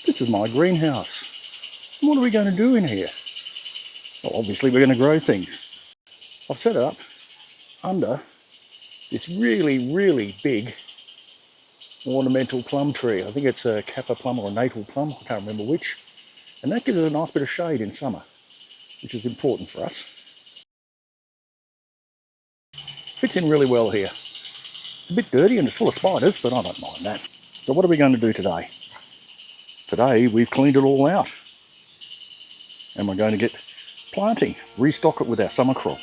This is my greenhouse. What are we going to do in here? Well, obviously we're going to grow things. I've set it up under this really, really big ornamental plum tree. I think it's a Kappa plum or a natal plum, I can't remember which. And that gives it a nice bit of shade in summer, which is important for us. Fits in really well here. It's a bit dirty and it's full of spiders, but I don't mind that. So what are we going to do today? Today we've cleaned it all out. And we're going to get planting, restock it with our summer crop.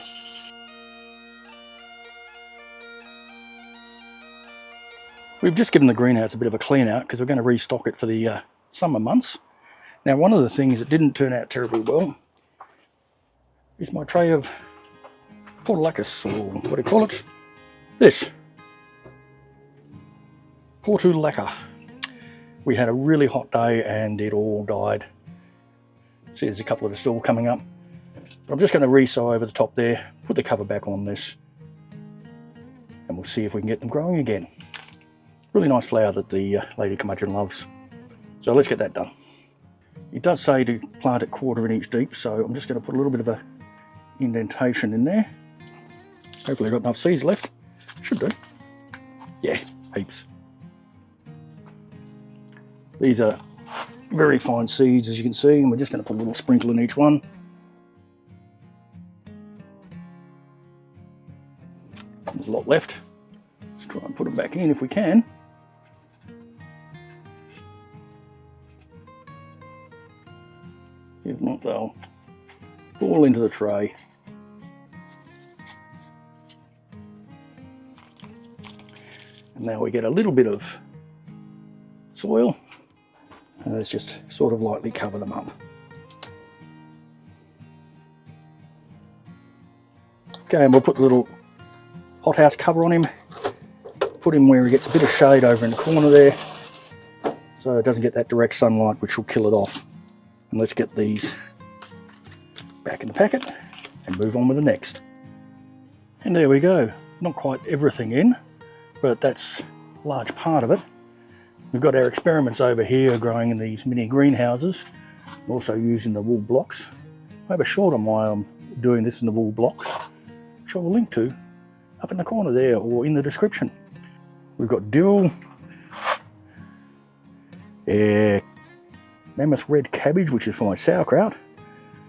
We've just given the greenhouse a bit of a clean out because we're going to restock it for the summer months. Now, one of the things that didn't turn out terribly well is my tray of portulacus, or what do you call it? This. Portulaca. We had a really hot day and it all died. See, there's a couple of still coming up. But I'm just going to re-sow over the top there, put the cover back on this, and we'll see if we can get them growing again. Really nice flower that the lady curmudgeon loves. So let's get that done. It does say to plant it 1/4 inch deep, so I'm just going to put a little bit of a indentation in there. Hopefully I've got enough seeds left. Should do. Yeah, heaps. These are very fine seeds, as you can see, and we're just going to put a little sprinkle in each one. There's a lot left. Let's try and put them back in if we can. If not, they'll fall into the tray. And now we get a little bit of soil. And let's just sort of lightly cover them up. Okay, and we'll put the little hothouse cover on him. Put him where he gets a bit of shade over in the corner there, so it doesn't get that direct sunlight, which will kill it off. And let's get these back in the packet and move on with the next. And there we go. Not quite everything in, but that's a large part of it. We've got our experiments over here growing in these mini greenhouses. I'm also using the wool blocks. I have a short on why I'm doing this in the wool blocks, which I will link to up in the corner there or in the description. We've got dill, mammoth red cabbage, which is for my sauerkraut.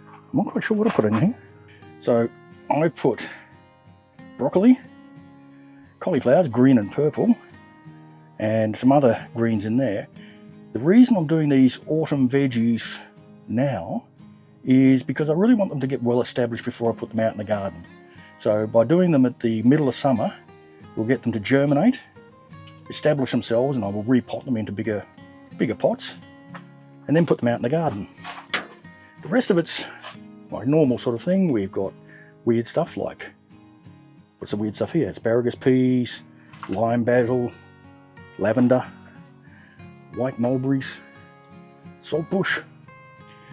I'm not quite sure what I put in here. So I put broccoli, cauliflowers, green and purple, and some other greens in there. The reason I'm doing these autumn veggies now is because I really want them to get well established before I put them out in the garden. So by doing them at the middle of summer, we'll get them to germinate, establish themselves, and I will repot them into bigger pots and then put them out in the garden. The rest of it's like normal sort of thing. We've got weird stuff like, what's the weird stuff here? Asparagus peas, lime basil, lavender, white mulberries, saltbush,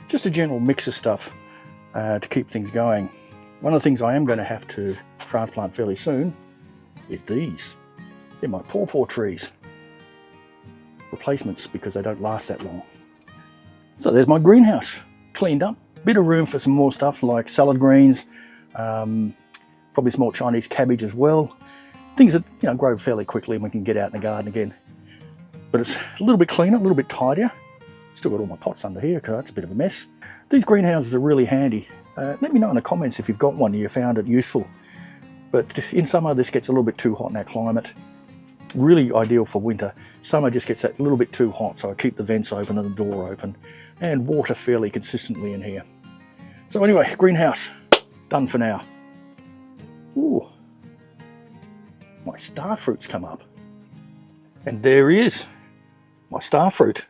just a general mix of stuff to keep things going. One of the things I am going to have to transplant fairly soon is these. They're my pawpaw trees. Replacements because they don't last that long. So there's my greenhouse, cleaned up. Bit of room for some more stuff like salad greens, probably some more Chinese cabbage as well. Things that grow fairly quickly and we can get out in the garden again. But it's a little bit cleaner, a little bit tidier. Still got all my pots under here because it's a bit of a mess. These greenhouses are really handy. Let me know in the comments if you've got one and you found it useful. But in summer this gets a little bit too hot in our climate. Really ideal for winter. Summer just gets that little bit too hot, so I keep the vents open and the door open and water fairly consistently in here. So anyway, greenhouse done for now. Ooh, my star fruit's come up. And there he is, my star fruit,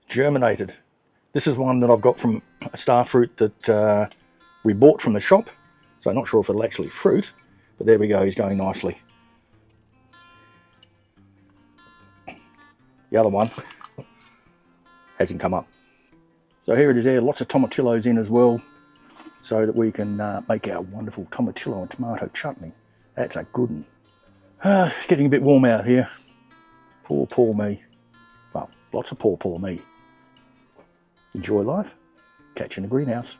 germinated. This is one that I've got from a star fruit that we bought from the shop. So I'm not sure if it'll actually fruit, but there we go, he's going nicely. The other one hasn't come up. So here it is there, lots of tomatillos in as well, so that we can make our wonderful tomatillo and tomato chutney. That's a good one. It's getting a bit warm out here. Poor me. Well, Lots of pawpaw me. Enjoy life. Catch you in the greenhouse.